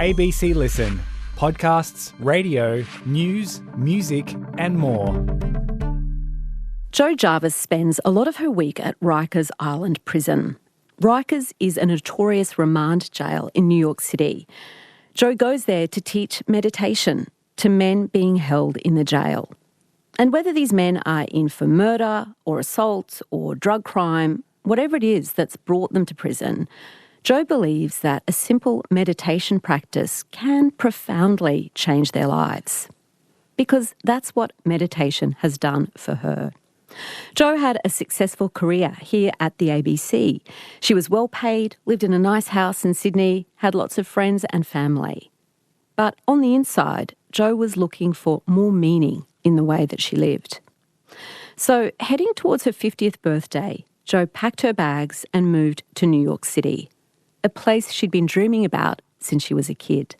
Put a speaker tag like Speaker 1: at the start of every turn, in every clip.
Speaker 1: ABC Listen. Podcasts, radio, news, music and more.
Speaker 2: Joh Jarvis spends a lot of her week at Rikers Island Prison. Rikers is a notorious remand jail in New York City. Joh goes there to teach meditation to men being held in the jail. And whether these men are in for murder or assault or drug crime, whatever it is that's brought them to prison, Joh believes that a simple meditation practice can profoundly change their lives. Because that's what meditation has done for her. Joh had a successful career here at the ABC. She was well paid, lived in a nice house in Sydney, had lots of friends and family. But on the inside, Joh was looking for more meaning in the way that she lived. So heading towards her 50th birthday, Joh packed her bags and moved to New York City, a place she'd been dreaming about since she was a kid.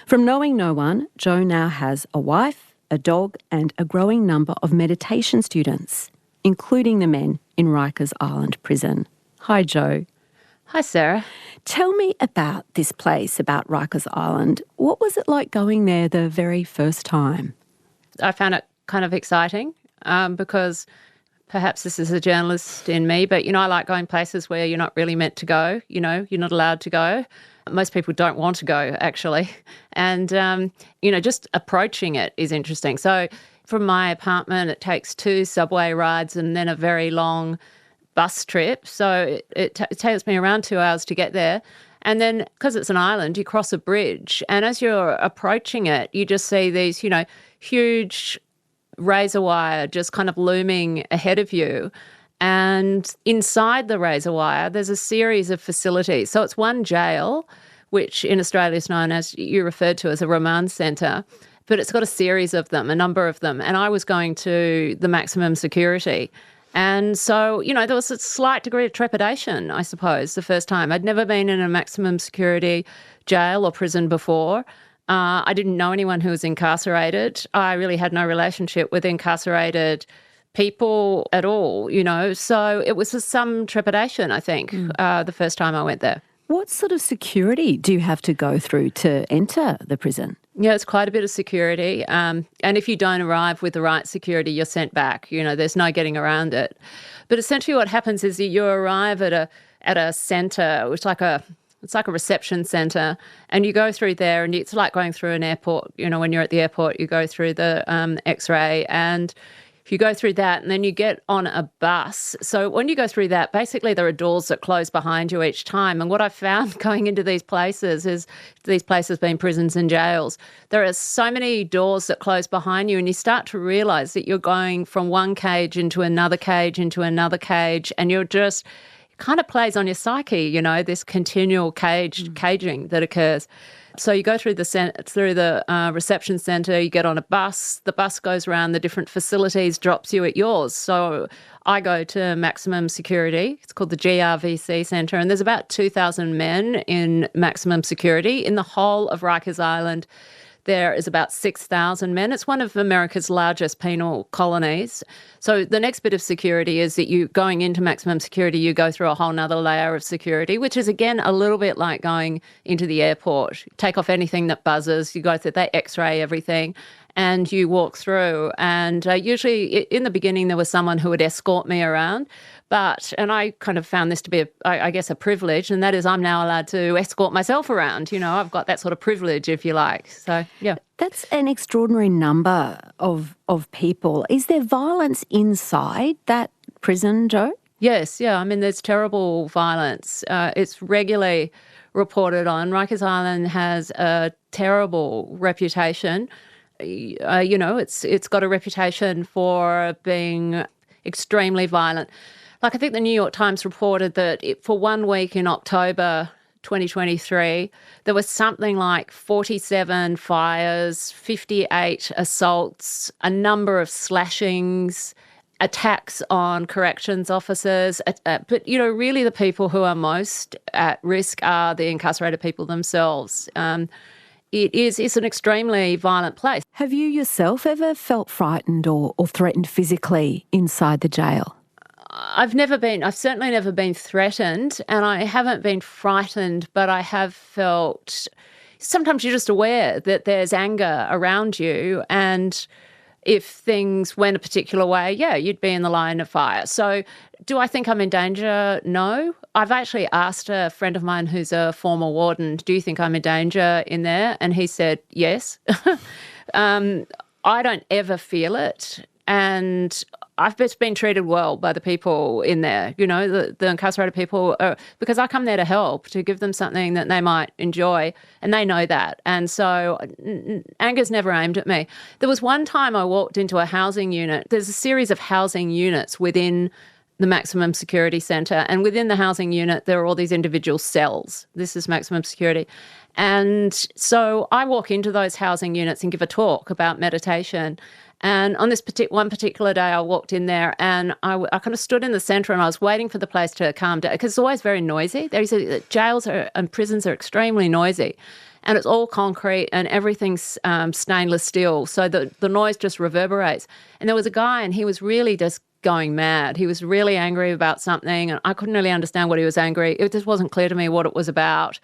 Speaker 2: From knowing no one, Joh now has a wife, a dog and a growing number of meditation students, including the men in Rikers Island Prison. Hi, Joh.
Speaker 3: Hi, Sarah.
Speaker 2: Tell me about this place, about Rikers Island. What was it like going there the very first time?
Speaker 3: I found it kind of exciting because perhaps this is a journalist in me, but, I like going places where you're not really meant to go, you're not allowed to go. Most people don't want to go, actually. And, just approaching it is interesting. So from my apartment, it takes 2 subway rides and then a very long bus trip. So it takes me around 2 hours to get there. And then because it's an island, you cross a bridge. And as you're approaching it, you just see these, huge razor wire just kind of looming ahead of you. And inside the razor wire, there's a series of facilities. So it's one jail, which in Australia is known as, you referred to as a remand centre, but it's got a series of them, a number of them. And I was going to the maximum security. And so, there was a slight degree of trepidation, I suppose, the first time. I'd never been in a maximum security jail or prison before. I didn't know anyone who was incarcerated. I really had no relationship with incarcerated people at all, So it was with some trepidation, I think, the first time I went there.
Speaker 2: What sort of security do you have to go through to enter the prison?
Speaker 3: Yeah, it's quite a bit of security. And if you don't arrive with the right security, you're sent back. There's no getting around it. But essentially what happens is that you arrive at a centre, which it's like a reception centre, and you go through there and it's like going through an airport. When you're at the airport, you go through the X-ray and you go through that and then you get on a bus. So when you go through that, basically there are doors that close behind you each time. And what I found going into these places is, these places being prisons and jails, there are so many doors that close behind you and you start to realise that you're going from one cage into another cage into another cage, and you're just, it kind of plays on your psyche, this continual caging that occurs. So you go through the reception centre, you get on a bus, the bus goes around the different facilities, drops you at yours. So I go to maximum security. It's called the GRVC Centre, and there's about 2,000 men in maximum security. In the whole of Rikers Island, there is about 6,000 men. It's one of America's largest penal colonies. So the next bit of security is that you going into maximum security, you go through a whole nother layer of security, which is, again, a little bit like going into the airport. You take off anything that buzzes, you go through, they X-ray everything, and you walk through. And usually in the beginning there was someone who would escort me around. And I kind of found this to be, a privilege, and that is I'm now allowed to escort myself around. I've got that sort of privilege, if you like. So, yeah.
Speaker 2: That's an extraordinary number of people. Is there violence inside that prison, Joh?
Speaker 3: Yes, yeah. There's terrible violence. It's regularly reported on. Rikers Island has a terrible reputation. It's got a reputation for being extremely violent. Like, I think the New York Times reported that for 1 week in October 2023, there was something like 47 fires, 58 assaults, a number of slashings, attacks on corrections officers. But, really the people who are most at risk are the incarcerated people themselves. It's an extremely violent place.
Speaker 2: Have you yourself ever felt frightened or threatened physically inside the jail?
Speaker 3: I've certainly never been threatened, and I haven't been frightened, but I have felt sometimes you're just aware that there's anger around you, and if things went a particular way, yeah, you'd be in the line of fire. So do I think I'm in danger? No. I've actually asked a friend of mine who's a former warden, do you think I'm in danger in there? And he said, yes. I don't ever feel it. And I've just been treated well by the people in there, you know, the incarcerated people, because I come there to help, to give them something that they might enjoy, and they know that. And so anger's never aimed at me. There was one time I walked into a housing unit. There's a series of housing units within the maximum security centre, and within the housing unit there are all these individual cells. This is maximum security. And so I walk into those housing units and give a talk about meditation. And on this one particular day, I walked in there and I kind of stood in the centre and I was waiting for the place to calm down, because it's always very noisy. Jails and prisons are extremely noisy, and it's all concrete and everything's stainless steel, so the noise just reverberates. And there was a guy and he was really just going mad. He was really angry about something, and I couldn't really understand what he was angry. It just wasn't clear to me what it was about.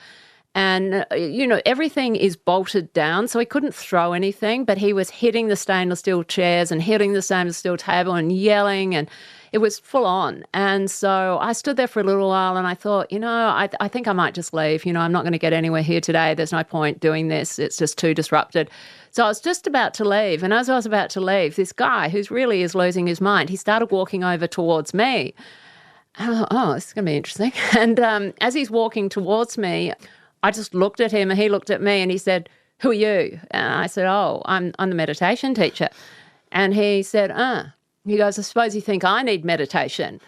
Speaker 3: And, you know, everything is bolted down, so he couldn't throw anything, but he was hitting the stainless steel chairs and hitting the stainless steel table and yelling, and it was full on. And so I stood there for a little while and I thought, you know, I think I might just leave. You know, I'm not going to get anywhere here today. There's no point doing this. It's just too disrupted. So I was just about to leave. And as I was about to leave, this guy who really is losing his mind, he started walking over towards me. And I thought, oh, this is going to be interesting. And as he's walking towards me, I just looked at him and he looked at me and he said, who are you? And I said, oh, I'm the meditation teacher. And he said, He goes, I suppose you think I need meditation.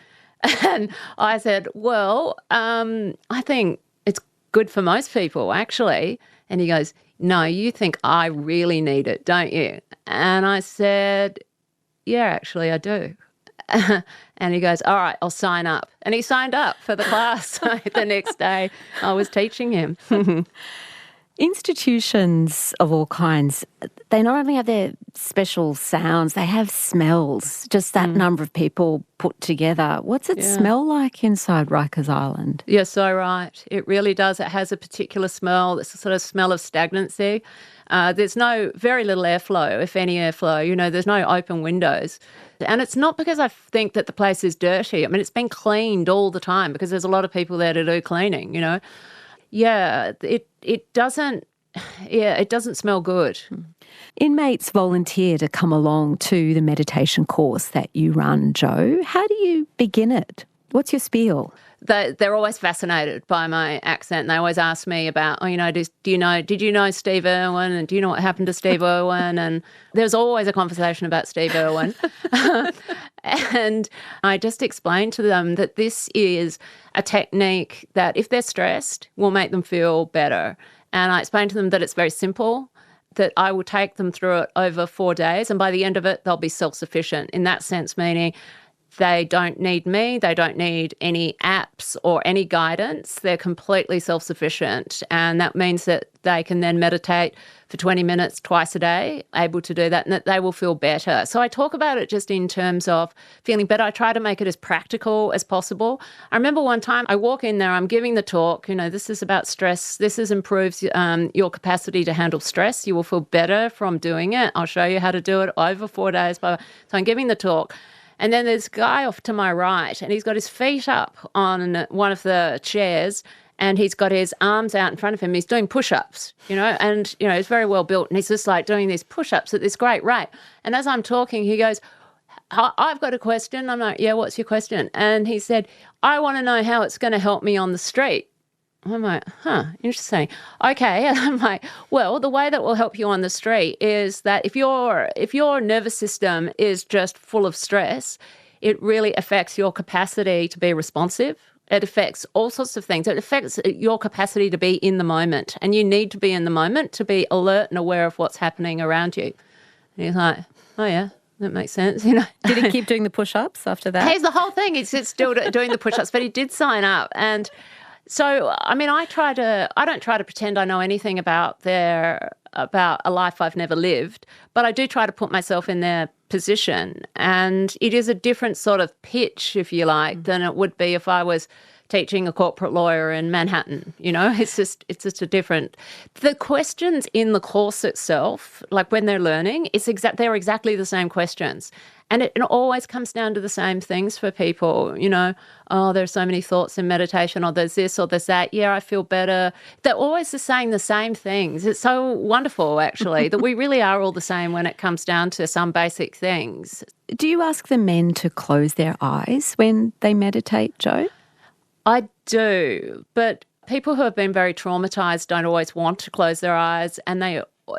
Speaker 3: And I said, well, I think it's good for most people, actually. And he goes, no, you think I really need it, don't you? And I said, yeah, actually, I do. And he goes, all right, I'll sign up. And he signed up for the class the next day. I was teaching him.
Speaker 2: Institutions of all kinds, they not only have their special sounds, they have smells, just that number of people put together. What's it smell like inside Rikers Island?
Speaker 3: You're so right. It really does. It has a particular smell. It's a sort of smell of stagnancy. There's very little airflow, if any airflow. You know, there's no open windows. And it's not because I think that the place is dirty. I mean, it's been cleaned all the time because there's a lot of people there to do cleaning, you know. Yeah, it doesn't smell good.
Speaker 2: Inmates volunteer to come along to the meditation course that you run, Joh. How do you begin it? What's your spiel?
Speaker 3: They're always fascinated by my accent, and they always ask me about, did you know Steve Irwin, and do you know what happened to Steve Irwin? And there's always a conversation about Steve Irwin. And I just explained to them that this is a technique that, if they're stressed, will make them feel better. And I explained to them that it's very simple, that I will take them through it over 4 days, and by the end of it, they'll be self-sufficient, in that sense, meaning they don't need me, they don't need any apps or any guidance. They're completely self-sufficient, and that means that they can then meditate for 20 minutes twice a day, able to do that, and that they will feel better. So I talk about it just in terms of feeling better. I try to make it as practical as possible. I remember one time I walk in there, I'm giving the talk, this is about stress. This improves your capacity to handle stress. You will feel better from doing it. I'll show you how to do it over 4 days. So I'm giving the talk. And then there's a guy off to my right, and he's got his feet up on one of the chairs, and he's got his arms out in front of him. He's doing push-ups, and, he's very well built, and he's just like doing these push-ups at this great rate. And as I'm talking, he goes, I've got a question. I'm like, yeah, what's your question? And he said, I want to know how it's going to help me on the street. I'm like, interesting. Okay. And I'm like, well, the way that will help you on the street is that if your nervous system is just full of stress, it really affects your capacity to be responsive. It affects all sorts of things. It affects your capacity to be in the moment, and you need to be in the moment to be alert and aware of what's happening around you. And he's like, oh yeah, that makes sense.
Speaker 2: Did he keep doing the push-ups after that?
Speaker 3: He's the whole thing. He's still doing the push-ups, but he did sign up. And so, I mean, I don't try to pretend I know anything about a life I've never lived, but I do try to put myself in their position. And it is a different sort of pitch, if you like, than it would be if I was teaching a corporate lawyer in Manhattan. It's just a different. The questions in the course itself, like when they're learning, they're exactly the same questions. And it always comes down to the same things for people, oh, there's so many thoughts in meditation, or there's this or there's that. Yeah, I feel better. They're always saying the same things. It's so wonderful, actually, that we really are all the same when it comes down to some basic things.
Speaker 2: Do you ask the men to close their eyes when they meditate, Joh?
Speaker 3: I do, but people who have been very traumatised don't always want to close their eyes, and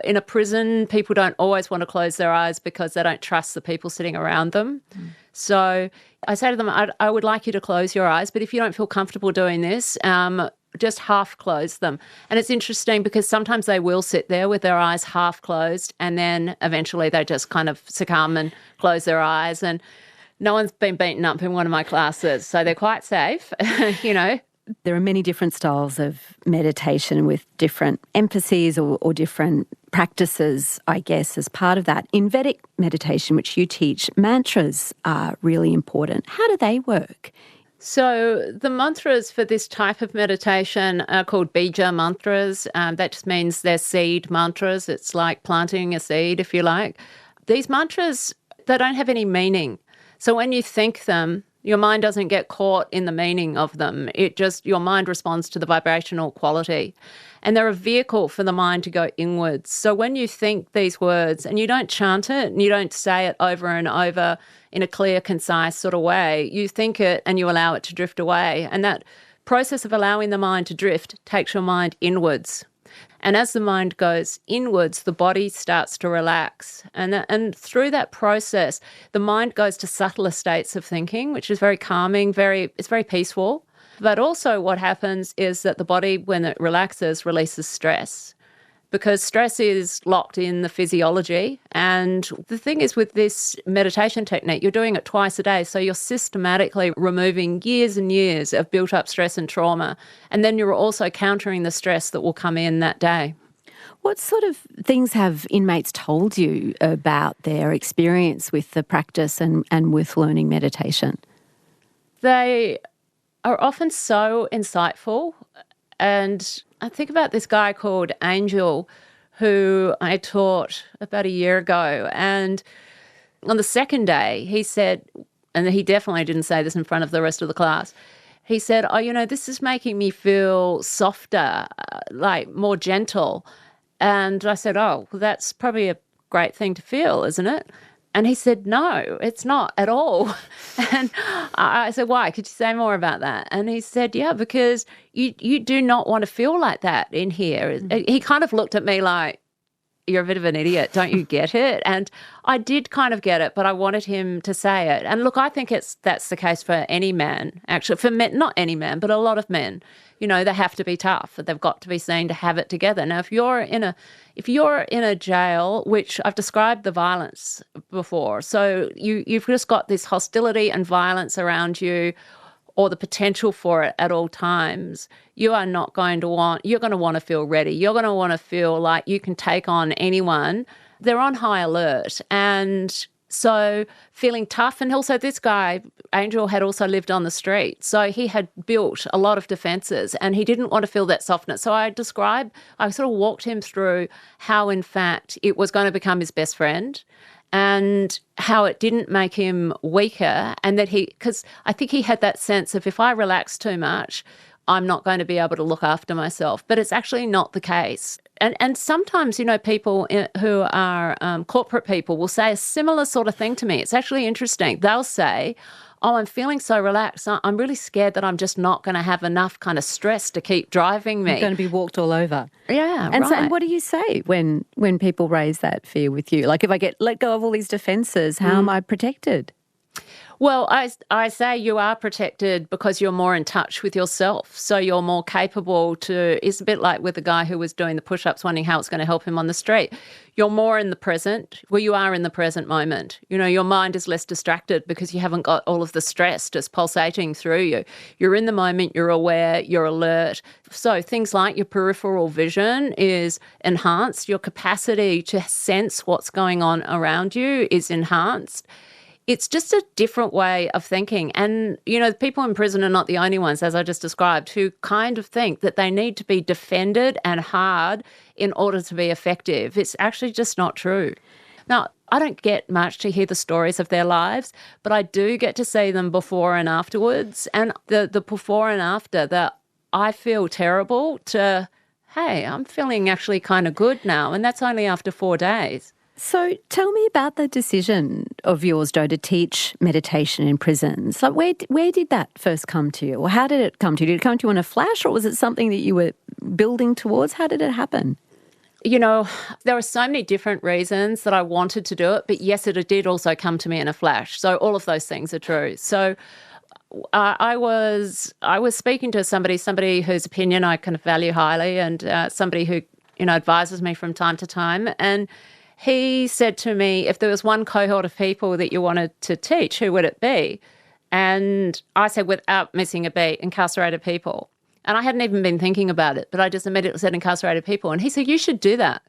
Speaker 3: in a prison, people don't always want to close their eyes because they don't trust the people sitting around them. So I say to them, I would like you to close your eyes, but if you don't feel comfortable doing this, just half close them. And it's interesting because sometimes they will sit there with their eyes half closed, and then eventually they just kind of succumb and close their eyes. And no one's been beaten up in one of my classes, so they're quite safe,
Speaker 2: There are many different styles of meditation with different emphases or different practices, I guess, as part of that. In Vedic meditation, which you teach, mantras are really important. How do they work?
Speaker 3: So the mantras for this type of meditation are called bija mantras. That just means they're seed mantras. It's like planting a seed, if you like. These mantras, they don't have any meaning. So when you think them, your mind doesn't get caught in the meaning of them. Your mind responds to the vibrational quality. And they're a vehicle for the mind to go inwards. So when you think these words and you don't chant it and you don't say it over and over in a clear, concise sort of way, you think it and you allow it to drift away. And that process of allowing the mind to drift takes your mind inwards. And as the mind goes inwards, the body starts to relax. And through that process, the mind goes to subtler states of thinking, which is very calming, it's very peaceful. But also what happens is that the body, when it relaxes, releases stress, because stress is locked in the physiology. And the thing is, with this meditation technique, you're doing it twice a day. So you're systematically removing years and years of built up stress and trauma. And then you're also countering the stress that will come in that day.
Speaker 2: What sort of things have inmates told you about their experience with the practice and with learning meditation?
Speaker 3: They are often so insightful. And I think about this guy called Angel, who I taught about a year ago. And on the second day, he said, and he definitely didn't say this in front of the rest of the class, he said, oh, this is making me feel softer, like more gentle. And I said, oh, well, that's probably a great thing to feel, isn't it? And he said, no, it's not at all. And I said, why? Could you say more about that? And he said, yeah, because you do not want to feel like that in here. He kind of looked at me like, you're a bit of an idiot, don't you get it? And I did kind of get it, but I wanted him to say it. And look, I think that's the case for any man, actually, for men, not any man, but a lot of men. They have to be tough. They've got to be seen to have it together. Now, if you're in a jail, which I've described the violence before, so you've just got this hostility and violence around you, or the potential for it at all times, you're going to want to feel ready. You're going to want to feel like you can take on anyone. They're on high alert. And so feeling tough. And also this guy, Angel, had also lived on the street. So he had built a lot of defences and he didn't want to feel that softness. So I sort of walked him through how, in fact, it was going to become his best friend, and how it didn't make him weaker, and that because I think he had that sense of, if I relax too much, I'm not going to be able to look after myself. But it's actually not the case. And sometimes, people who are corporate people will say a similar sort of thing to me. It's actually interesting. They'll say, oh, I'm feeling so relaxed. I'm really scared that I'm just not going to have enough kind of stress to keep driving me.
Speaker 2: You're going to be walked all over.
Speaker 3: Yeah,
Speaker 2: and
Speaker 3: right.
Speaker 2: So, and what do you say when people raise that fear with you? Like, if I get let go of all these defences, how am I protected?
Speaker 3: Well, I say you are protected because you're more in touch with yourself. So you're more capable it's a bit like with the guy who was doing the push-ups, wondering how it's going to help him on the street. You're more in the present. Well, you are in the present moment. Your mind is less distracted because you haven't got all of the stress just pulsating through you. You're in the moment, you're aware, you're alert. So things like your peripheral vision is enhanced. Your capacity to sense what's going on around you is enhanced. it's just a different way of thinking. And, the people in prison are not the only ones, as I just described, who kind of think that they need to be defended and hard in order to be effective. It's actually just not true. Now, I don't get much to hear the stories of their lives, but I do get to see them before and afterwards. And the before and after, that I feel terrible to, hey, I'm feeling actually kind of good now. And that's only after 4 days.
Speaker 2: So tell me about the decision of yours, Joh, to teach meditation in prisons. Like, where did that first come to you? Or how did it come to you? Did it come to you in a flash, or was it something that you were building towards? How did it happen?
Speaker 3: There are so many different reasons that I wanted to do it, but yes, it did also come to me in a flash. So all of those things are true. So I was speaking to somebody whose opinion I kind of value highly, and somebody who, advises me from time to time. And he said to me, if there was one cohort of people that you wanted to teach, who would it be? And I said, without missing a beat, incarcerated people. And I hadn't even been thinking about it, but I just immediately said incarcerated people. And he said, you should do that.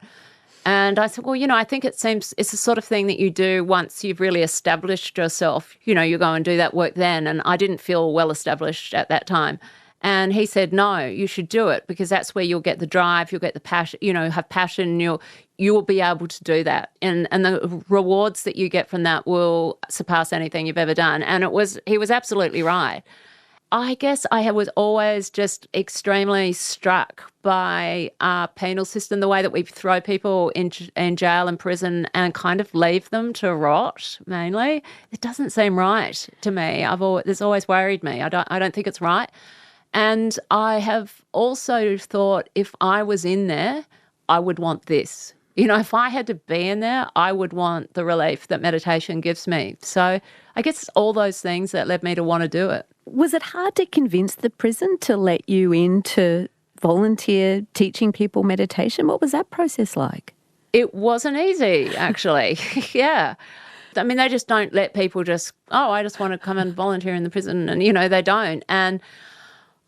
Speaker 3: And I said, well, I think it's the sort of thing that you do once you've really established yourself. You go and do that work then. And I didn't feel well established at that time. And he said, no, you should do it, because that's where you'll get the drive, you'll get the passion, have passion, you will be able to do that. And the rewards that you get from that will surpass anything you've ever done. And he was absolutely right. I guess I was always just extremely struck by our penal system, the way that we throw people in jail and prison and kind of leave them to rot, mainly. It doesn't seem right to me. It's always worried me. I don't think it's right. And I have also thought, if I was in there, I would want this. If I had to be in there, I would want the relief that meditation gives me. So I guess it's all those things that led me to want to do it.
Speaker 2: Was it hard to convince the prison to let you in to volunteer teaching people meditation? What was that process like?
Speaker 3: It wasn't easy, actually. Yeah. I mean, they just don't let people I just want to come and volunteer in the prison. And, they don't. And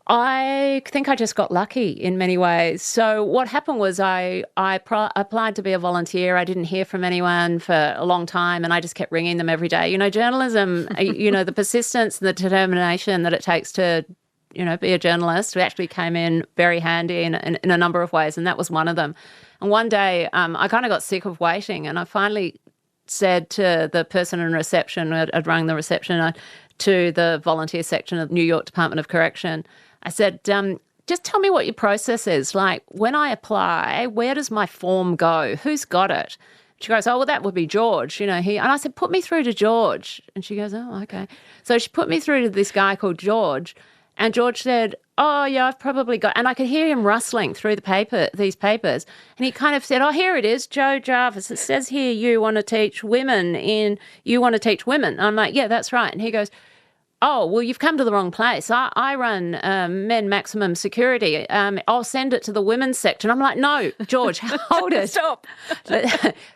Speaker 3: I think I just got lucky in many ways. So what happened was I applied to be a volunteer. I didn't hear from anyone for a long time, and I just kept ringing them every day. Journalism, the persistence and the determination that it takes to, be a journalist actually came in very handy in a number of ways, and that was one of them. And one day I kind of got sick of waiting, and I finally said to the person in reception, I'd rung the reception to the volunteer section of New York Department of Correction, I said, just tell me what your process is. Like, when I apply, where does my form go? Who's got it? She goes, oh, well, that would be George. And I said, put me through to George. And she goes, oh, okay. So she put me through to this guy called George. And George said, oh, yeah, I've probably got, and I could hear him rustling through these papers. And he kind of said, oh, here it is, Joh Jarvis. It says here you want to teach women. I'm like, yeah, that's right. And he goes, oh, well, you've come to the wrong place. I run men maximum security. I'll send it to the women's section. I'm like, no, George, hold it.
Speaker 2: Stop.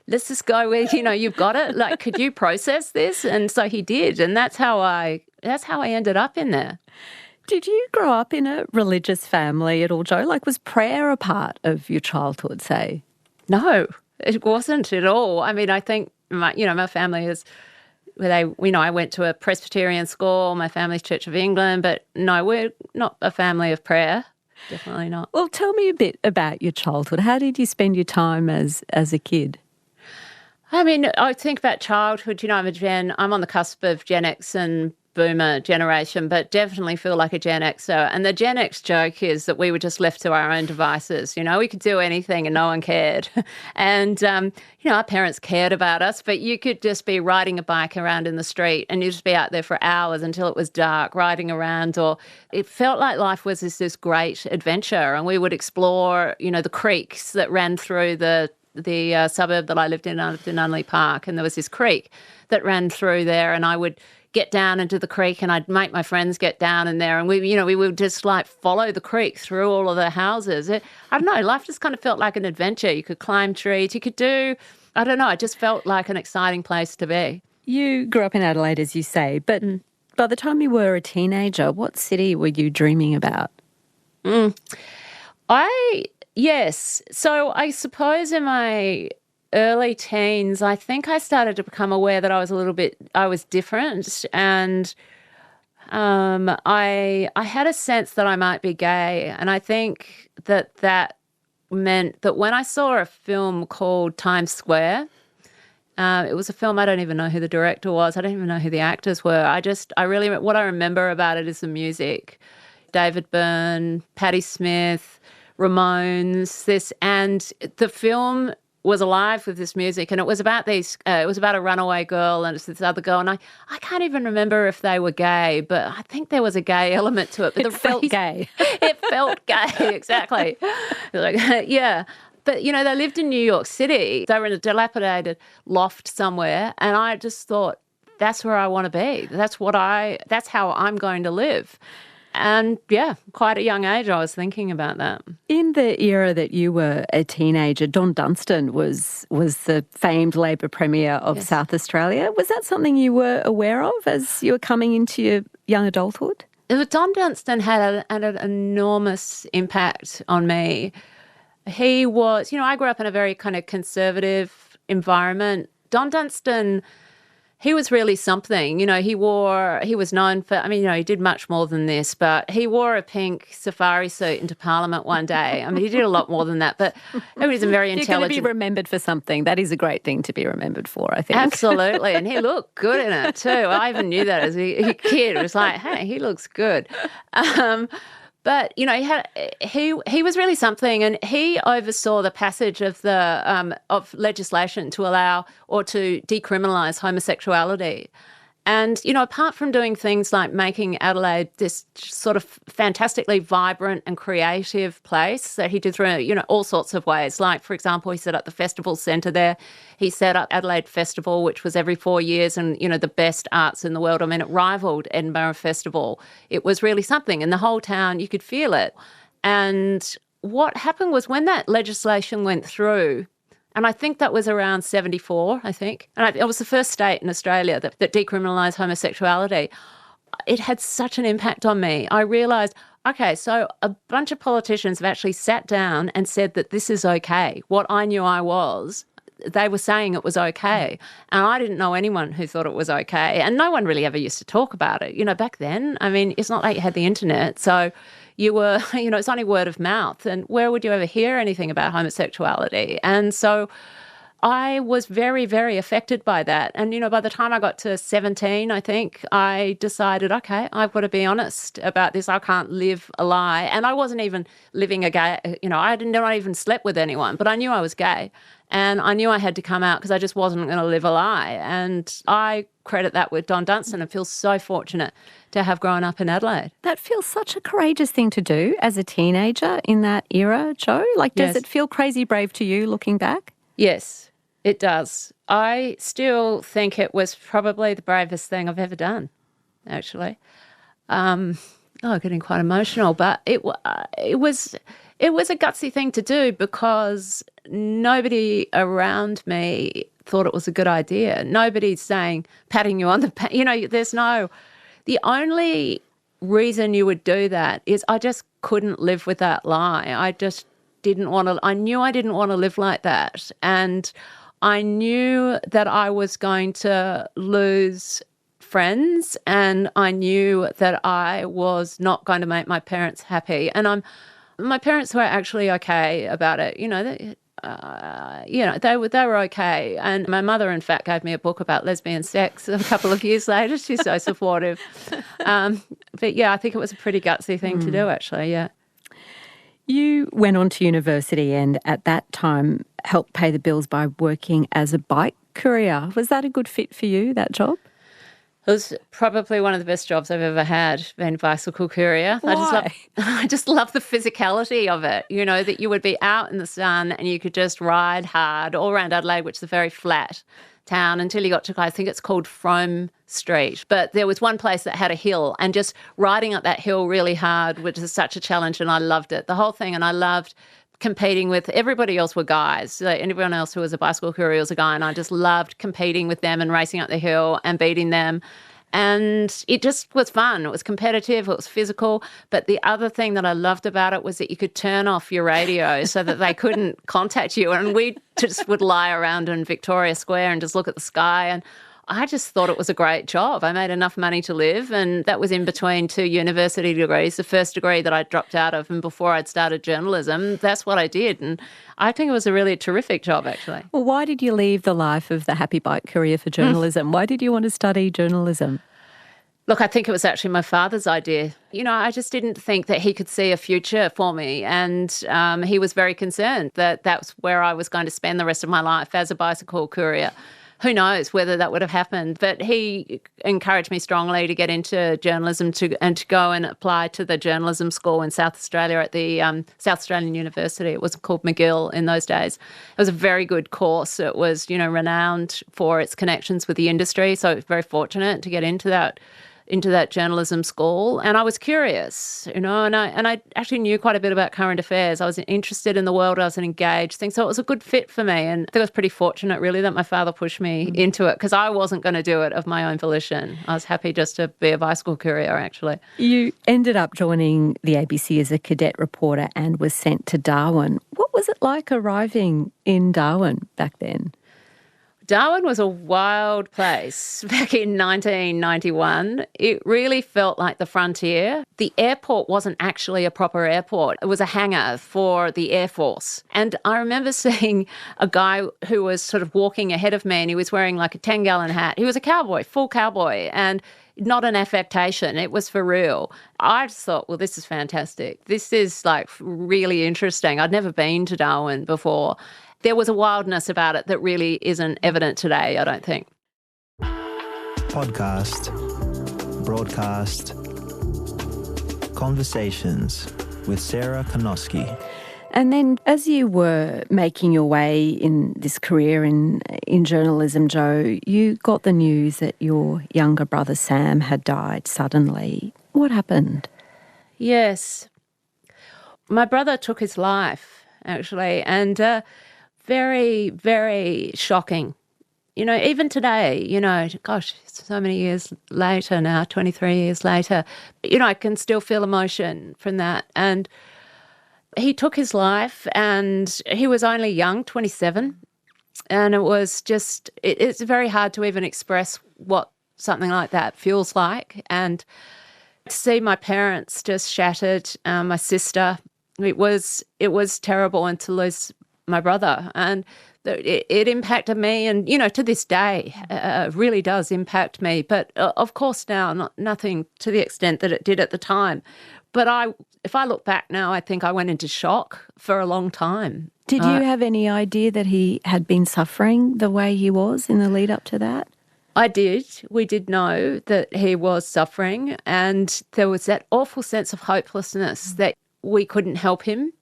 Speaker 3: Let's just go with, you've got it. Like, could you process this? And so he did. And that's how I ended up in there.
Speaker 2: Did you grow up in a religious family at all, Joh? Like, was prayer a part of your childhood, say?
Speaker 3: No, it wasn't at all. I mean, I think my family is, I went to a Presbyterian school, my family's Church of England, but no, we're not a family of prayer. Definitely not.
Speaker 2: Well, tell me a bit about your childhood. How did you spend your time as a kid?
Speaker 3: I mean, I think about childhood, I'm on the cusp of Gen X and Boomer generation, but definitely feel like a Gen Xer. And the Gen X joke is that we were just left to our own devices. We could do anything and no one cared. And, our parents cared about us, but you could just be riding a bike around in the street and you'd just be out there for hours until it was dark, riding around. Or it felt like life was this great adventure, and we would explore, the creeks that ran through the suburb that I lived in Unley Park, and there was this creek that ran through there, and I would get down into the creek and I'd make my friends get down in there, and we would just like follow the creek through all of the houses. I don't know, life just kind of felt like an adventure. You could climb trees, you could do, I don't know, it just felt like an exciting place to be. You
Speaker 2: grew up in Adelaide, as you say, but by the time you were a teenager, what city were you dreaming about?
Speaker 3: Yes. So I suppose in my early teens, I think I started to become aware that I was different, and I had a sense that I might be gay, and I think that meant that when I saw a film called Times Square, it was a film, I don't even know who the director was, I don't even know who the actors were. What I remember about it is the music. David Byrne, Patti Smith, Ramones, and the film was alive with this music, and it was about it was about a runaway girl and it's this other girl, and I can't even remember if they were gay, but I think there was a gay element to it. But
Speaker 2: it felt gay.
Speaker 3: It felt gay, exactly. Like, yeah. But, you know, they lived in New York City. They were in a dilapidated loft somewhere, and I just thought, that's where I want to be. That's how I'm going to live. And yeah, quite a young age I was thinking about that.
Speaker 2: In the era that you were a teenager, Don Dunstan was the famed Labor Premier of South Australia. Was that something you were aware of as you were coming into your young adulthood?
Speaker 3: Don Dunstan had an enormous impact on me. He was, I grew up in a very kind of conservative environment. Don Dunstan, he was really something. He was known for, he did much more than this, but he wore a pink safari suit into Parliament one day. He did a lot more than that, but he was a very intelligent.
Speaker 2: You're going to be remembered for something. That is a great thing to be remembered for, I think.
Speaker 3: Absolutely, and he looked good in it too. I even knew that as a kid. It was like, hey, he looks good. But he was really something, and he oversaw the passage of of legislation to allow or to decriminalise homosexuality. And apart from doing things like making Adelaide this sort of fantastically vibrant and creative place that he did through all sorts of ways. Like, for example, he set up the festival centre there. He set up Adelaide Festival, which was every 4 years, and the best arts in the world. It rivaled Edinburgh Festival. It was really something, and the whole town, you could feel it. And what happened was when that legislation went through, and I think that was around 74, I think. And it was the first state in Australia that decriminalised homosexuality. It had such an impact on me. I realised, okay, so a bunch of politicians have actually sat down and said that this is okay. What I knew I was, they were saying it was okay. And I didn't know anyone who thought it was okay. And no one really ever used to talk about it. Back then, it's not like you had the internet. So you were, it's only word of mouth. And where would you ever hear anything about homosexuality? And so I was very, very affected by that. And, by the time I got to 17, I think, I decided, okay, I've got to be honest about this. I can't live a lie. And I wasn't even living a gay, I not even slept with anyone, but I knew I was gay. And I knew I had to come out because I just wasn't going to live a lie. And I credit that with Don Dunstan and feel so fortunate to have grown up in Adelaide.
Speaker 2: That feels such a courageous thing to do as a teenager in that era, Joh. Does it feel crazy brave to you looking back?
Speaker 3: Yes, it does. I still think it was probably the bravest thing I've ever done, actually. Getting quite emotional, but it was a gutsy thing to do because nobody around me thought it was a good idea. Nobody's patting you on the back. The only reason you would do that is I just couldn't live with that lie. I just didn't want to. I knew I didn't want to live like that, and I knew that I was going to lose friends, and I knew that I was not going to make my parents happy. And my parents were actually okay about it. They were okay. And my mother, in fact, gave me a book about lesbian sex a couple of years later. She's so supportive. But yeah, I think it was a pretty gutsy thing to do, actually. Yeah.
Speaker 2: You went on to university and at that time helped pay the bills by working as a bike courier. Was that a good fit for you, that job?
Speaker 3: It was probably one of the best jobs I've ever had, being a bicycle courier.
Speaker 2: Why?
Speaker 3: I just love the physicality of it, that you would be out in the sun and you could just ride hard all around Adelaide, which is a very flat town, until you got to, I think it's called Frome Street. But there was one place that had a hill, and just riding up that hill really hard, which is such a challenge, and I loved it, the whole thing. And I loved competing with everybody else were guys. So everyone else who was a bicycle courier was a guy, and I just loved competing with them and racing up the hill and beating them. And it just was fun. It was competitive, it was physical. But the other thing that I loved about it was that you could turn off your radio so that they couldn't contact you. And we just would lie around in Victoria Square and just look at the sky. And I just thought it was a great job. I made enough money to live, and that was in between 2 university degrees, the first degree that I dropped out of, and before I'd started journalism, that's what I did. And I think it was a really terrific job, actually.
Speaker 2: Well, why did you leave the life of the happy bike career for journalism? Why did you want to study journalism?
Speaker 3: Look, I think it was actually my father's idea. I just didn't think that he could see a future for me. And he was very concerned that that's where I was going to spend the rest of my life, as a bicycle courier. Who knows whether that would have happened. But he encouraged me strongly to get into journalism and to go and apply to the journalism school in South Australia at the South Australian University. It was called McGill in those days. It was a very good course. It was, renowned for its connections with the industry. So I was very fortunate to get into that journalism school. And I was curious, and I actually knew quite a bit about current affairs. I was interested in the world. I was an engaged thing. So it was a good fit for me. And I think I was pretty fortunate, really, that my father pushed me into it, because I wasn't going to do it of my own volition. I was happy just to be a bicycle courier, actually.
Speaker 2: You ended up joining the ABC as a cadet reporter and was sent to Darwin. What was it like arriving in Darwin back then?
Speaker 3: Darwin was a wild place back in 1991. It really felt like the frontier. The airport wasn't actually a proper airport. It was a hangar for the Air Force. And I remember seeing a guy who was sort of walking ahead of me, and he was wearing like a 10-gallon hat. He was a cowboy, full cowboy, and not an affectation. It was for real. I just thought, well, this is fantastic. This is like really interesting. I'd never been to Darwin before. There was a wildness about it that really isn't evident today, I don't think.
Speaker 4: Podcast, broadcast, conversations with Sarah Konoski.
Speaker 2: And then as you were making your way in this career in journalism, Joh, you got the news that your younger brother Sam had died suddenly. What happened?
Speaker 3: Yes. My brother took his life, actually, and very, very shocking. Even today, gosh, so many years later now, 23 years later, I can still feel emotion from that. And he took his life, and he was only young, 27. And it was just, it's very hard to even express what something like that feels like. And to see my parents just shattered, my sister, it was terrible, and to lose my brother. And it impacted me, and, to this day, really does impact me. But of course now, nothing to the extent that it did at the time. But if I look back now, I think I went into shock for a long time.
Speaker 2: Did you have any idea that he had been suffering the way he was in the lead up to that?
Speaker 3: I did. We did know that he was suffering, and there was that awful sense of hopelessness that we couldn't help him.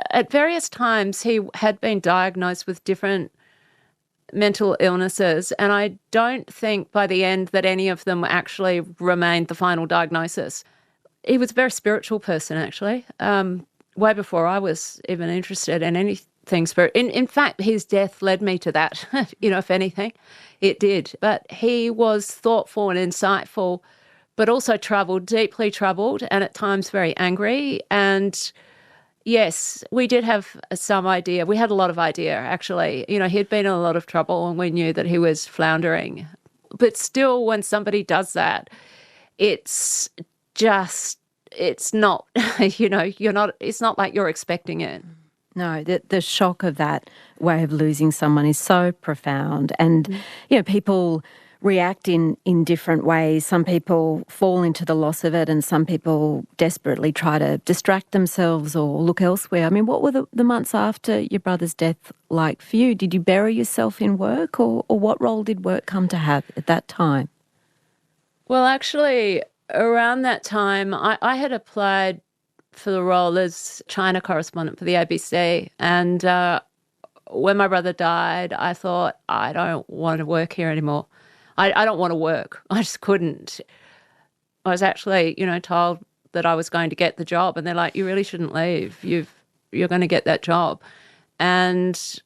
Speaker 3: At various times, he had been diagnosed with different mental illnesses, and I don't think by the end that any of them actually remained the final diagnosis. He was a very spiritual person, actually, way before I was even interested in anything spiritual. In fact, his death led me to that, if anything, it did. But he was thoughtful and insightful, but also deeply troubled, and at times very angry. And yes, we did have some idea. We had a lot of idea, actually. He had been in a lot of trouble, and we knew that he was floundering. But still, when somebody does that, it's not, it's not like you're expecting it.
Speaker 2: No, the shock of that way of losing someone is so profound. And, people react in different ways. Some people fall into the loss of it, and some people desperately try to distract themselves or look elsewhere. I mean, what were the months after your brother's death like for you? Did you bury yourself in work, or what role did work come to have at that time?
Speaker 3: Well, actually, around that time, I had applied for the role as China correspondent for the ABC. And when my brother died, I thought, I don't want to work here anymore. I don't want to work. I just couldn't. I was actually, told that I was going to get the job, and they're like, you really shouldn't leave. You're going to get that job. And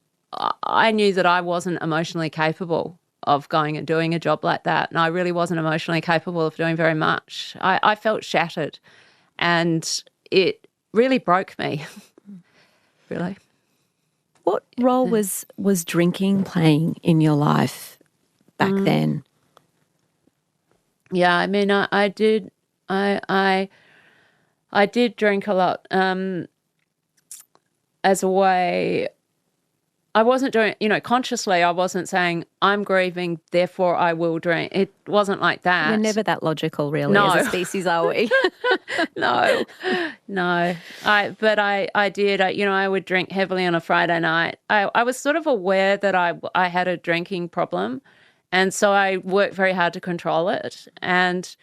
Speaker 3: I knew that I wasn't emotionally capable of going and doing a job like that. And I really wasn't emotionally capable of doing very much. I felt shattered, and it really broke me, really.
Speaker 2: What role was drinking playing in your life back then?
Speaker 3: Yeah, I mean, I did drink a lot as a way. I wasn't doing, consciously. I wasn't saying I'm grieving, therefore I will drink. It wasn't like that.
Speaker 2: We're never that logical, really,
Speaker 3: No.
Speaker 2: as a species, are we?
Speaker 3: No. But I did. I would drink heavily on a Friday night. I was sort of aware that I had a drinking problem, and so I worked very hard to control it. And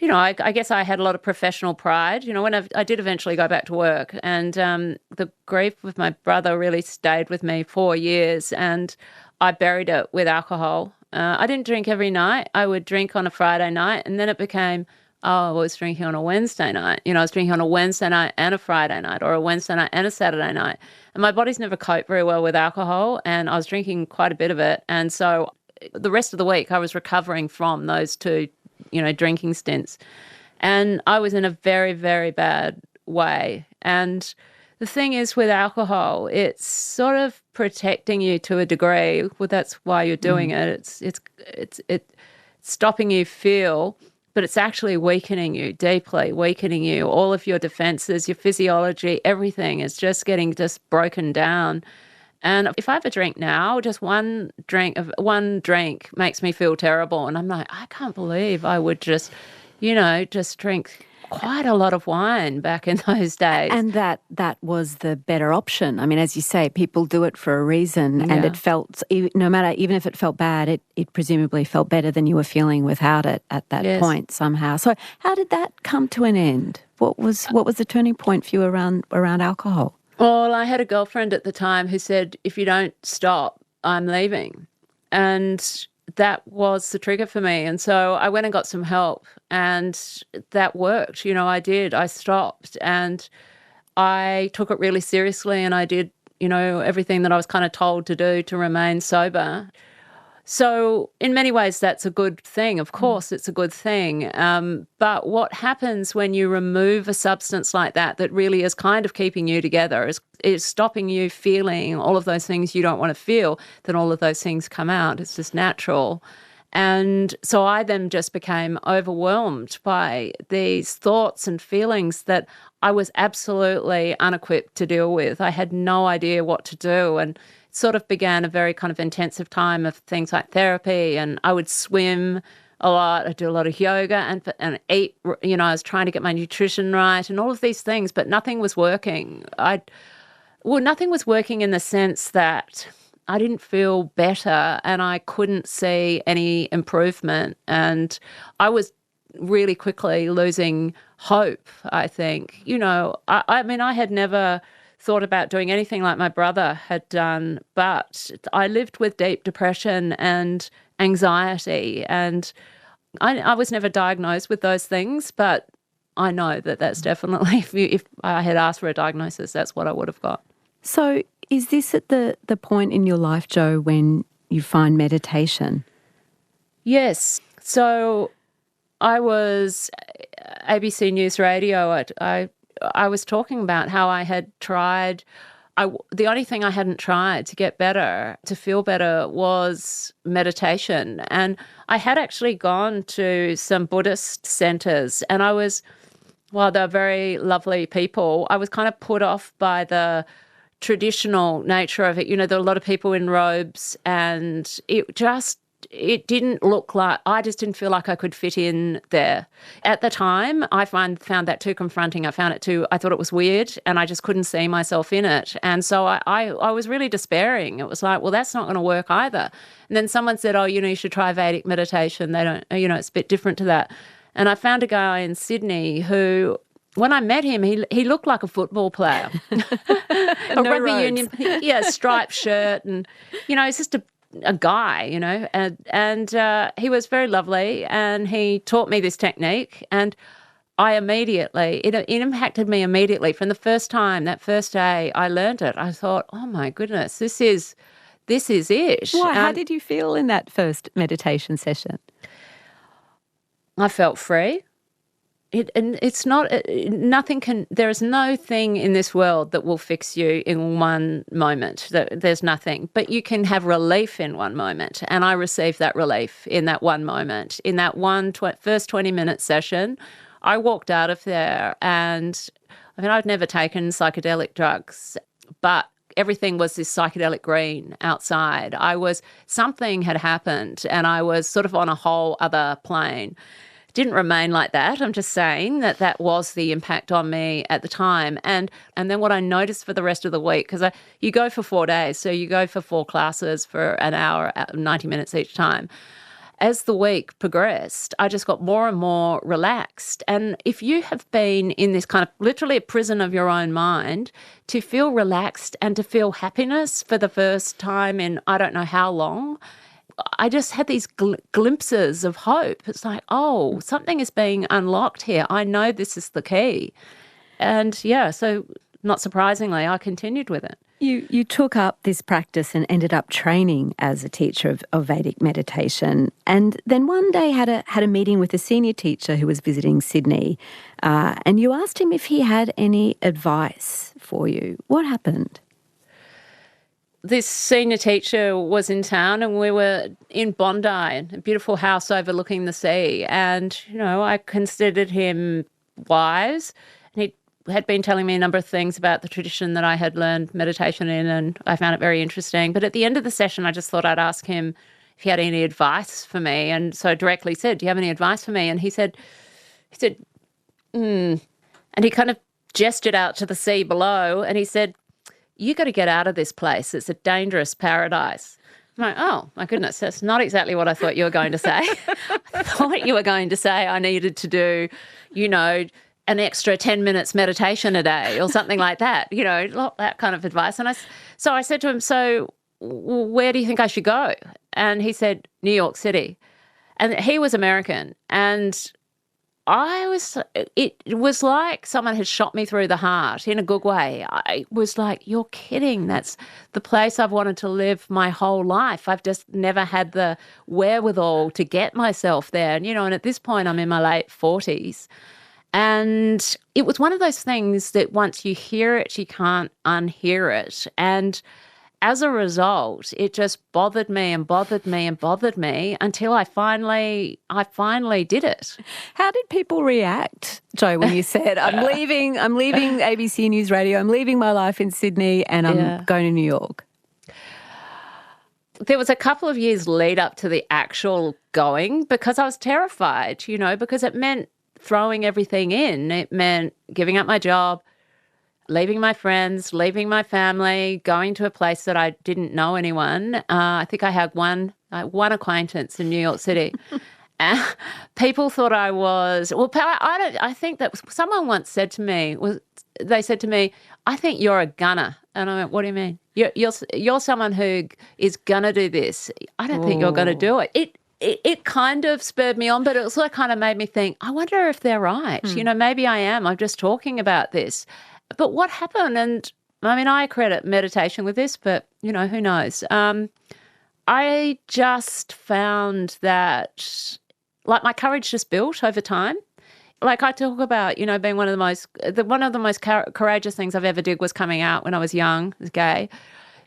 Speaker 3: I guess I had a lot of professional pride. When I did eventually go back to work, and the grief with my brother really stayed with me 4 years, and I buried it with alcohol. I didn't drink every night. I would drink on a Friday night, and then it became, I was drinking on a Wednesday night. I was drinking on a Wednesday night and a Friday night, or a Wednesday night and a Saturday night. And my body's never coped very well with alcohol, and I was drinking quite a bit of it. And so the rest of the week I was recovering from those two drinking stints. And I was in a very, very bad way. And the thing is with alcohol, it's sort of protecting you to a degree. Well, that's why you're doing it. It's stopping you feel, but it's actually weakening you, deeply weakening you. All of your defenses, your physiology, everything is just getting broken down. And if I have a drink now, just one drink makes me feel terrible. And I'm like, I can't believe I would just drink quite a lot of wine back in those days.
Speaker 2: And that was the better option. I mean, as you say, people do it for a reason, and it felt, no matter, even if it felt bad, it presumably felt better than you were feeling without it at that point somehow. So how did that come to an end? What was the turning point for you around alcohol?
Speaker 3: Well, I had a girlfriend at the time who said, if you don't stop, I'm leaving. And that was the trigger for me. And so I went and got some help, and that worked. I did. I stopped, and I took it really seriously, and I did, everything that I was kind of told to do to remain sober. So in many ways, that's a good thing. Of course, it's a good thing. But what happens when you remove a substance like that really is kind of keeping you together, is stopping you feeling all of those things you don't want to feel, then all of those things come out. It's just natural. And so I then just became overwhelmed by these thoughts and feelings that I was absolutely unequipped to deal with. I had no idea what to do, and sort of began a very kind of intensive time of things like therapy, and I would swim a lot. I'd do a lot of yoga and eat, I was trying to get my nutrition right and all of these things, but nothing was working. Nothing was working in the sense that I didn't feel better, and I couldn't see any improvement, and I was really quickly losing hope, I think. I mean, I had never thought about doing anything like my brother had done, but I lived with deep depression and anxiety, and I was never diagnosed with those things, but I know that that's definitely, if I had asked for a diagnosis, that's what I would have got.
Speaker 2: So is this at the point in your life, Joh, when you find meditation?
Speaker 3: Yes. So I was ABC News Radio. I was talking about how I had tried, the only thing I hadn't tried to get better, to feel better, was meditation. And I had actually gone to some Buddhist centres, and they're very lovely people, I was kind of put off by the traditional nature of it. There were a lot of people in robes, and it didn't look like, I just didn't feel like I could fit in there. At the time, I found that too confronting. I thought it was weird, and I just couldn't see myself in it. And so I was really despairing. It was like, well, that's not going to work either. And then someone said, you should try Vedic meditation. They don't, it's a bit different to that. And I found a guy in Sydney who, when I met him, he looked like a football player. A rugby union, striped shirt, and, he's just a guy, and he was very lovely, and he taught me this technique, and it impacted me immediately. From the first time, that first day I learned it, I thought, oh my goodness, this is this is it.
Speaker 2: Why? How did you feel in that first meditation session?
Speaker 3: I felt free. It's not, nothing can, there is no thing in this world that will fix you in one moment. There's nothing. But you can have relief in one moment. And I received that relief in that one moment. In that first 20-minute session, I walked out of there and, I mean, I'd never taken psychedelic drugs, but everything was this psychedelic green outside. Something had happened and I was sort of on a whole other plane. Didn't remain like that. I'm just saying that was the impact on me at the time. And then what I noticed for the rest of the week, because you go for 4 days, so you go for 4 classes for an hour, 90 minutes each time. As the week progressed, I just got more and more relaxed. And if you have been in this kind of literally a prison of your own mind, to feel relaxed and to feel happiness for the first time in I don't know how long, I just had these glimpses of hope. It's like, oh, something is being unlocked here. I know this is the key. And yeah, so not surprisingly, I continued with it.
Speaker 2: You took up this practice and ended up training as a teacher of Vedic meditation, and then one day had a meeting with a senior teacher who was visiting Sydney, and you asked him if he had any advice for you. What happened?
Speaker 3: This senior teacher was in town and we were in Bondi, a beautiful house overlooking the sea. And, I considered him wise. And he had been telling me a number of things about the tradition that I had learned meditation in, and I found it very interesting. But at the end of the session, I just thought I'd ask him if he had any advice for me. And so I directly said, do you have any advice for me? And he said, and he kind of gestured out to the sea below and he said, you got to get out of this place. It's a dangerous paradise. I'm like, oh, my goodness, that's not exactly what I thought you were going to say. I thought you were going to say I needed to do, an extra 10 minutes meditation a day or something like that, that kind of advice. And so I said to him, so where do you think I should go? And he said, New York City. And he was American. And it was like someone had shot me through the heart in a good way. I was like, you're kidding. That's the place I've wanted to live my whole life. I've just never had the wherewithal to get myself there. And, and at this point I'm in my late 40s. And it was one of those things that once you hear it, you can't unhear it. And as a result, it just bothered me and bothered me and bothered me until I finally did it.
Speaker 2: How did people react, Joh, when you said, I'm leaving ABC News Radio, I'm leaving my life in Sydney and I'm going to New York?
Speaker 3: There was a couple of years lead up to the actual going because I was terrified, because it meant throwing everything in. It meant giving up my job, leaving my friends, leaving my family, going to a place that I didn't know anyone. I think I had one acquaintance in New York City. People thought I was, I think that someone once said to me, they said to me, I think you're a gunner. And I went, what do you mean? You're someone who is going to do this. I don't think you're going to do it. It kind of spurred me on, but it also kind of made me think, I wonder if they're right. Maybe I am. I'm just talking about this. But what happened, and I mean, I credit meditation with this, but, who knows? I just found that, like, my courage just built over time. Like I talk about, being one of the most courageous things I've ever did was coming out when I was young, as gay.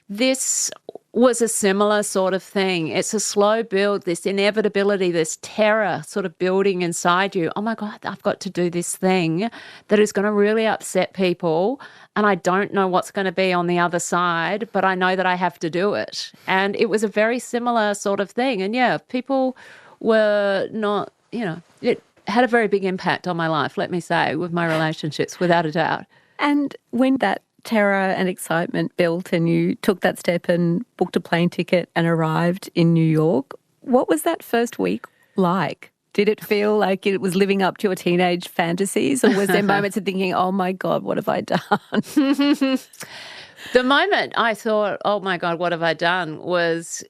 Speaker 3: This was a similar sort of thing. It's a slow build, this inevitability, this terror sort of building inside you. Oh my God, I've got to do this thing that is going to really upset people and I don't know what's going to be on the other side, but I know that I have to do it. And it was a very similar sort of thing. And yeah, people were not, it had a very big impact on my life, let me say, with my relationships, without a doubt.
Speaker 2: And when that terror and excitement built and you took that step and booked a plane ticket and arrived in New York, what was that first week like? Did it feel like it was living up to your teenage fantasies, or was there moments of thinking, oh my God, what have I done?
Speaker 3: The moment I thought, oh my God, what have I done, was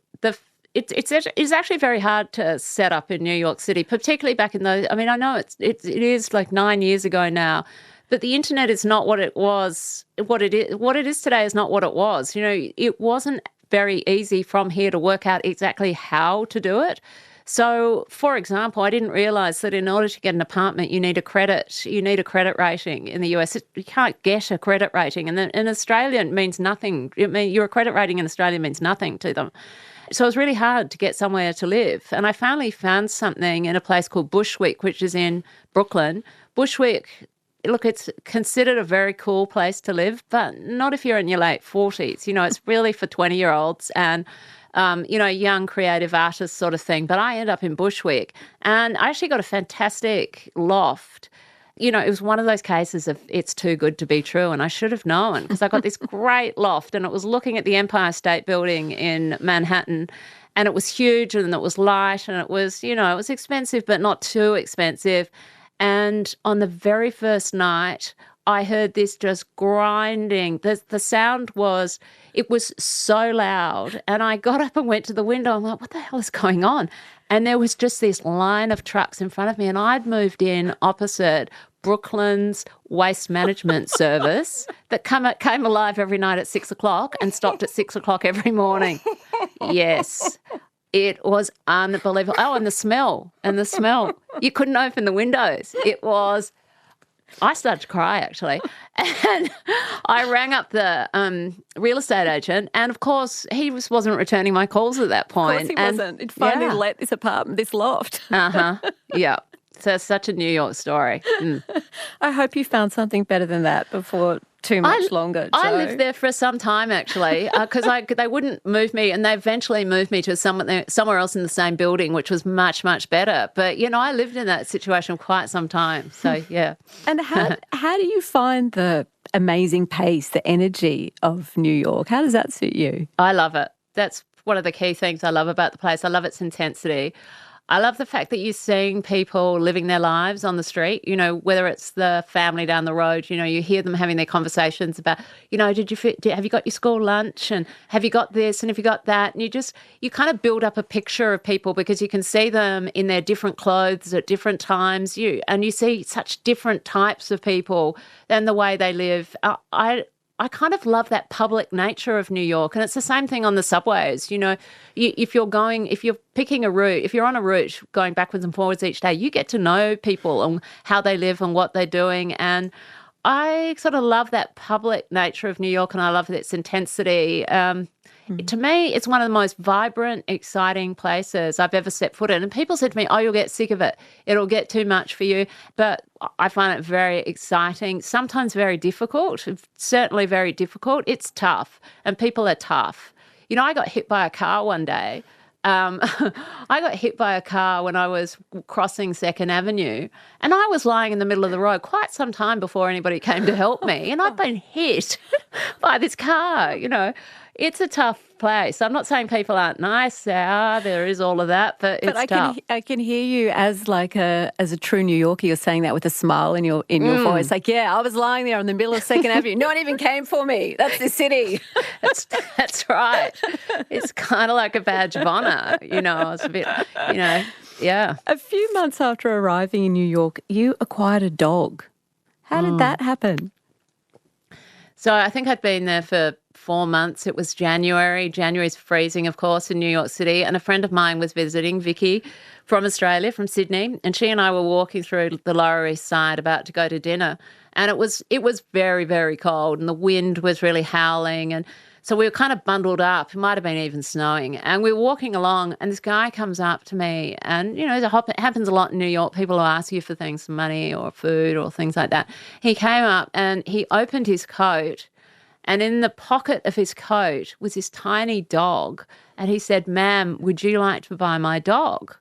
Speaker 3: it's actually very hard to set up in New York City, particularly back in those. I mean, I know it is like 9 years ago now. But the internet is not what it was. What it is today is not what it was. It wasn't very easy from here to work out exactly how to do it. So, for example, I didn't realise that in order to get an apartment, you need a credit rating in the US. You can't get a credit rating. And then in Australia, it means nothing. Your credit rating in Australia means nothing to them. So it was really hard to get somewhere to live. And I finally found something in a place called Bushwick, which is in Brooklyn. Bushwick, look, it's considered a very cool place to live, but not if you're in your late 40s. It's really for 20-year-olds and, young creative artists sort of thing. But I ended up in Bushwick and I actually got a fantastic loft. It was one of those cases of it's too good to be true, and I should have known because I got this great loft and it was looking at the Empire State Building in Manhattan, and it was huge and it was light and it was, it was expensive but not too expensive. And on the very first night, I heard this just grinding. The sound was so loud, and I got up and went to the window. I'm like, what the hell is going on? And there was just this line of trucks in front of me, and I'd moved in opposite Brooklyn's waste management service that came alive every night at 6 o'clock and stopped at 6 o'clock every morning. Yes. It was unbelievable. Oh, and the smell. You couldn't open the windows. I started to cry, actually. And I rang up the real estate agent, and, of course, he wasn't returning my calls at that point.
Speaker 2: Of course he wasn't. He'd finally let this apartment, this loft.
Speaker 3: Yeah. So it's such a New York story.
Speaker 2: I hope you found something better than that before too much longer, Joh.
Speaker 3: I lived there for some time, actually, because they wouldn't move me, and they eventually moved me to somewhere else in the same building, which was much, much better. But, I lived in that situation for quite some time. So, yeah.
Speaker 2: And how do you find the amazing pace, the energy of New York? How does that suit you?
Speaker 3: I love it. That's one of the key things I love about the place. I love its intensity. I love the fact that you're seeing people living their lives on the street, whether it's the family down the road, you hear them having their conversations about, have you got your school lunch, and have you got this and have you got that? And you kind of build up a picture of people because you can see them in their different clothes at different times, and you see such different types of people and the way they live. I kind of love that public nature of New York, and it's the same thing on the subways. If you're picking a route, if you're on a route going backwards and forwards each day, you get to know people and how they live and what they're doing. And I sort of love that public nature of New York, and I love its intensity. To me, it's one of the most vibrant, exciting places I've ever set foot in. And people said to me, oh, you'll get sick of it. It'll get too much for you. But I find it very exciting, sometimes very difficult, certainly very difficult. It's tough, and people are tough. I got hit by a car one day. I got hit by a car when I was crossing 2nd Avenue, and I was lying in the middle of the road quite some time before anybody came to help me, and I'd been hit by this car, It's a tough place. I'm not saying people aren't nice. There is all of that, but it's tough.
Speaker 2: I can hear you as a true New Yorker. You're saying that with a smile in your voice. Like, yeah, I was lying there in the middle of 2nd Avenue. No one even came for me. That's the city.
Speaker 3: That's right. It's kind of like a badge of honour. I was a bit, yeah.
Speaker 2: A few months after arriving in New York, you acquired a dog. How did that happen?
Speaker 3: So I think I'd been there for 4 months. It was January. January's freezing, of course, in New York City. And a friend of mine was visiting, Vicky, from Australia, from Sydney. And she and I were walking through the Lower East Side about to go to dinner. And it was very, very cold, and the wind was really howling. And so we were kind of bundled up. It might have been even snowing. And we were walking along, and this guy comes up to me. And, it happens a lot in New York. People will ask you for things, some money or food or things like that. He came up and he opened his coat, and in the pocket of his coat was this tiny dog. And he said, "Ma'am, would you like to buy my dog?"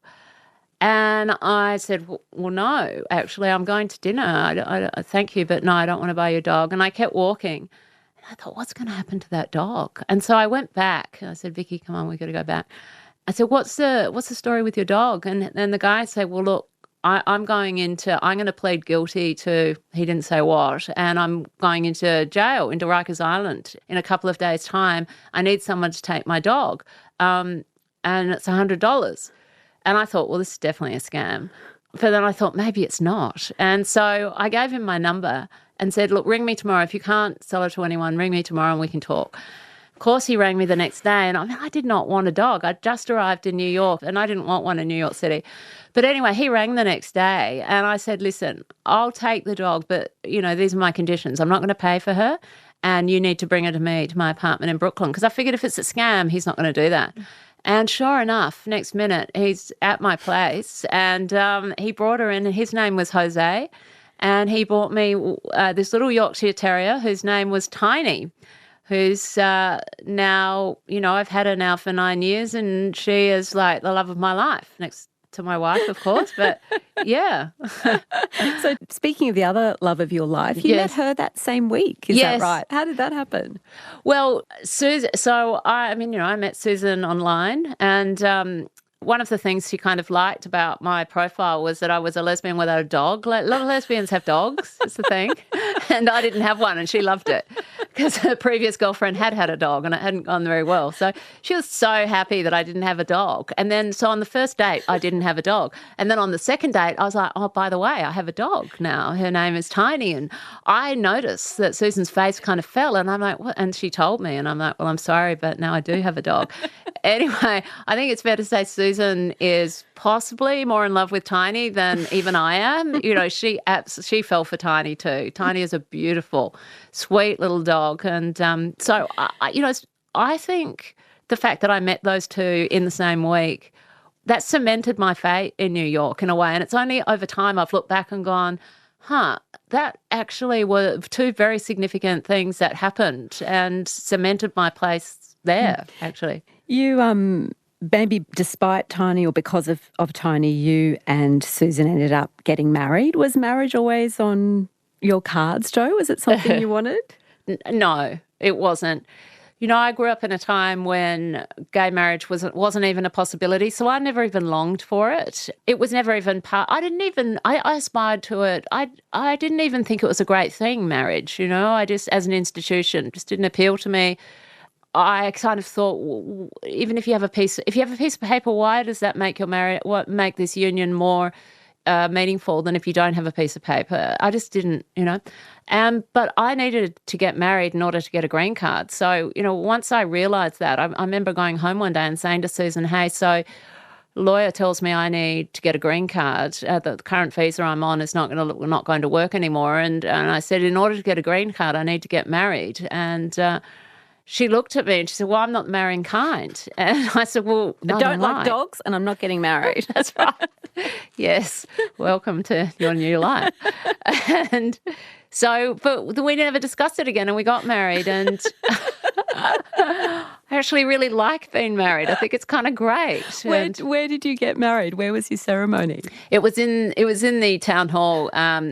Speaker 3: And I said, well, no, actually, I'm going to dinner. I thank you, but no, I don't want to buy your dog. And I kept walking. And I thought, what's going to happen to that dog? And so I went back. I said, Vicky, come on, we've got to go back. I said, what's the story with your dog? And then the guy said, well, look, I'm going to plead guilty to, he didn't say what, and I'm going into jail, into Rikers Island in a couple of days' time. I need someone to take my dog, and it's $100. And I thought, well, this is definitely a scam. But then I thought, maybe it's not. And so I gave him my number and said, look, ring me tomorrow. If you can't sell it to anyone, ring me tomorrow and we can talk. Of course, he rang me the next day, and I did not want a dog. I'd just arrived in New York, and I didn't want one in New York City. But anyway, he rang the next day, and I said, listen, I'll take the dog, but, these are my conditions. I'm not going to pay for her, and you need to bring her to me, to my apartment in Brooklyn, because I figured if it's a scam, he's not going to do that. And sure enough, next minute, he's at my place, and he brought her in, and his name was Jose, and he brought me this little Yorkshire Terrier whose name was Tiny, who's now, I've had her now for 9 years, and she is like the love of my life, next to my wife, of course, but yeah.
Speaker 2: So speaking of the other love of your life, you met her that same week, is that right? How did that happen?
Speaker 3: Well, Susan, so I met Susan online, and one of the things she kind of liked about my profile was that I was a lesbian without a dog. Like, a lot of lesbians have dogs, is the thing. And I didn't have one, and she loved it because her previous girlfriend had a dog and it hadn't gone very well. So she was so happy that I didn't have a dog. And then so on the first date, I didn't have a dog. And then on the second date, I was like, oh, by the way, I have a dog now. Her name is Tiny. And I noticed that Susan's face kind of fell, and I'm like, what? And she told me, and I'm like, well, I'm sorry, but now I do have a dog. Anyway, I think it's fair to say Susan is possibly more in love with Tiny than even I am. She fell for Tiny too. Tiny is a beautiful, sweet little dog. And so, I think the fact that I met those two in the same week, that cemented my fate in New York in a way. And it's only over time I've looked back and gone, that actually were two very significant things that happened and cemented my place there, actually.
Speaker 2: You, maybe despite Tiny or because of Tiny, you and Susan ended up getting married. Was marriage always on your cards, Joh? Was it something you wanted?
Speaker 3: No, it wasn't. I grew up in a time when gay marriage wasn't even a possibility, so I never even longed for it. It was never even part. I aspired to it. I didn't even think it was a great thing, marriage. I just, as an institution, just didn't appeal to me. I kind of thought, even if you have a piece of paper, why does that make make this union more meaningful than if you don't have a piece of paper? I just didn't, but I needed to get married in order to get a green card. So, once I realised that, I remember going home one day and saying to Susan, hey, so lawyer tells me I need to get a green card. The current visa I'm on is not going to work anymore. And I said, in order to get a green card, I need to get married. And she looked at me and she said, well, I'm not the marrying kind. And I said, well,
Speaker 2: I don't like dogs and I'm not getting married.
Speaker 3: That's right. Yes. Welcome to your new life. And so, but we never discussed it again, and we got married, and I actually really like being married. I think it's kind of great.
Speaker 2: Where did you get married? Where was your ceremony?
Speaker 3: It was in the town hall,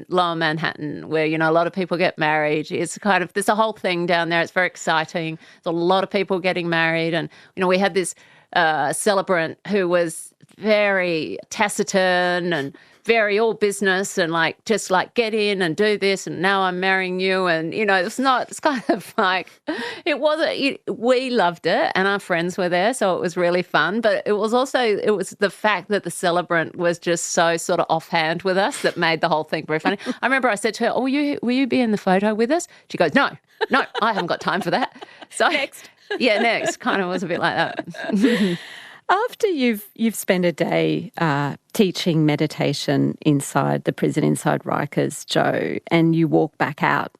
Speaker 3: Lower Manhattan, where, a lot of people get married. It's kind of, there's a whole thing down there. It's very exciting. There's a lot of people getting married, and, we had this celebrant who was very taciturn and very all business and just get in and do this and now I'm marrying you, and it's kind of like, it wasn't, we loved it and our friends were there, so it was really fun, but it was the fact that the celebrant was just so sort of offhand with us that made the whole thing very funny. I remember I said to her, oh, will you be in the photo with us? She goes, no, I haven't got time for that. So next. Yeah, next. Kind of was a bit like that.
Speaker 2: After you've spent a day teaching meditation inside the prison, inside Rikers, Joh, and you walk back out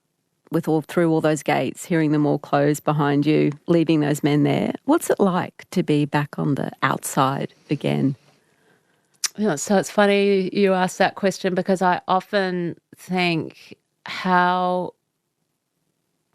Speaker 2: through all those gates, hearing them all close behind you, leaving those men there, what's it like to be back on the outside again?
Speaker 3: So it's funny you ask that question, because I often think how,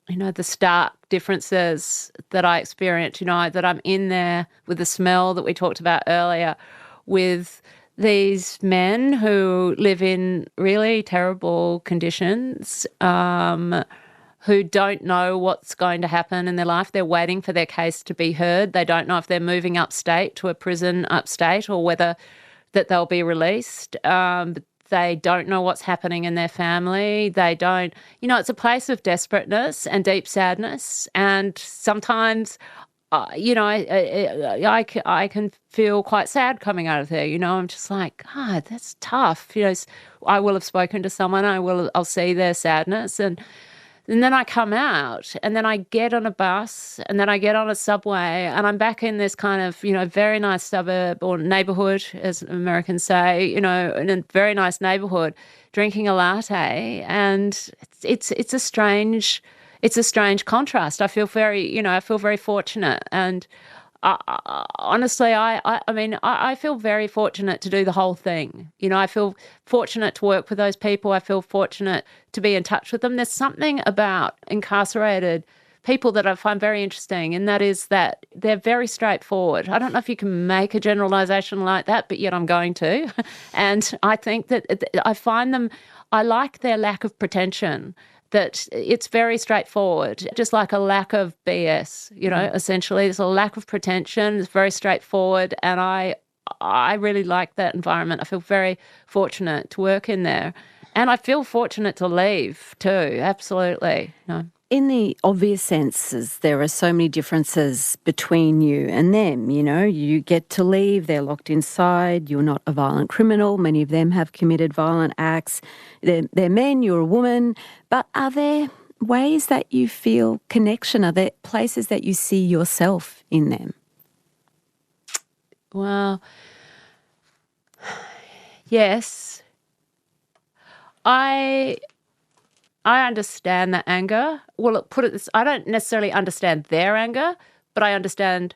Speaker 3: the stark differences that I experience, that I'm in there with the smell that we talked about earlier, with these men who live in really terrible conditions, who don't know what's going to happen in their life. They're waiting for their case to be heard. They don't know if they're moving upstate to a prison upstate or whether that they'll be released. They don't know what's happening in their family. They don't, it's a place of desperateness and deep sadness. And sometimes, I can feel quite sad coming out of there. I'm just like, God, that's tough. I will have spoken to someone. I'll see their sadness. And And then I come out and then I get on a bus and then I get on a subway and I'm back in this kind of, very nice suburb or neighbourhood, as Americans say, in a very nice neighbourhood, drinking a latte. And it's a strange contrast. I feel very fortunate. And honestly, I feel very fortunate to do the whole thing. I feel fortunate to work with those people. I feel fortunate to be in touch with them. There's something about incarcerated people that I find very interesting, and that is that they're very straightforward. I don't know if you can make a generalization like that, but yet I'm going to. And I think that I like their lack of pretension, that it's very straightforward, just like a lack of BS, essentially. There's a lack of pretension. It's very straightforward. And I really like that environment. I feel very fortunate to work in there. And I feel fortunate to leave too, absolutely.
Speaker 2: In the obvious senses, there are so many differences between you and them. You get to leave, they're locked inside, you're not a violent criminal. Many of them have committed violent acts. They're men, you're a woman. But are there ways that you feel connection? Are there places that you see yourself in them?
Speaker 3: Well, yes. I understand the anger. Well, put it this, I don't necessarily understand their anger, but I understand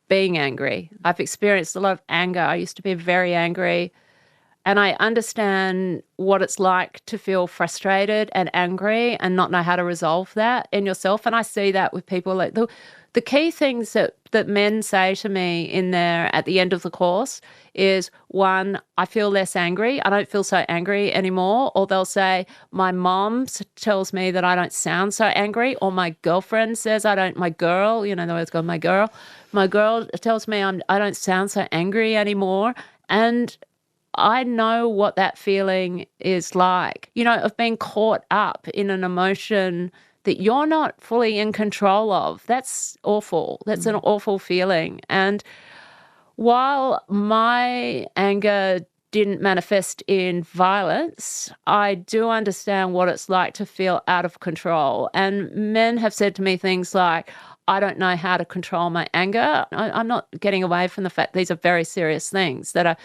Speaker 3: being angry. I've experienced a lot of anger. I used to be very angry, and I understand what it's like to feel frustrated and angry and not know how to resolve that in yourself. And I see that with people. Like the key things that men say to me in there at the end of the course is, one, I feel less angry. I don't feel so angry anymore. Or they'll say, my mom tells me that I don't sound so angry. Or my girlfriend says my girl, they always go, my girl. My girl tells me I don't sound so angry anymore. And I know what that feeling is like, of being caught up in an emotion that you're not fully in control of. That's awful. That's an awful feeling. And while my anger didn't manifest in violence, I do understand what it's like to feel out of control. And men have said to me things like, I don't know how to control my anger. I'm not getting away from the fact these are very serious things that are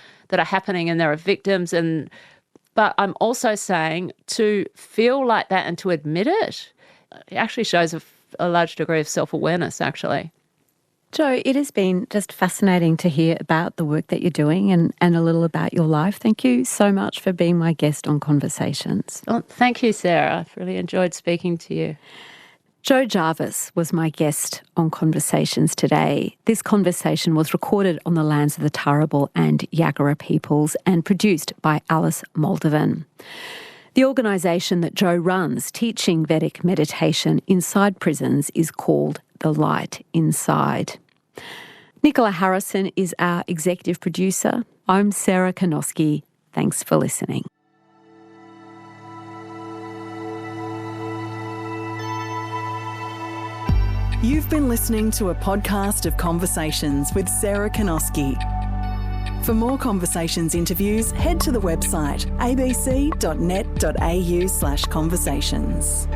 Speaker 3: happening, and there are victims. But I'm also saying to feel like that and to admit it actually shows a large degree of self-awareness, actually.
Speaker 2: Joh, it has been just fascinating to hear about the work that you're doing and a little about your life. Thank you so much for being my guest on Conversations.
Speaker 3: Well, thank you, Sarah. I've really enjoyed speaking to you.
Speaker 2: Joh Jarvis was my guest on Conversations today. This conversation was recorded on the lands of the Turrbal and Yagara peoples and produced by Alice Moldovan. The organisation that Joh runs, teaching Vedic meditation inside prisons, is called The Light Inside. Nicola Harrison is our executive producer. I'm Sarah Konoski. Thanks for listening.
Speaker 5: You've been listening to a podcast of Conversations with Sarah Konoski. For more Conversations interviews, head to the website abc.net.au/conversations.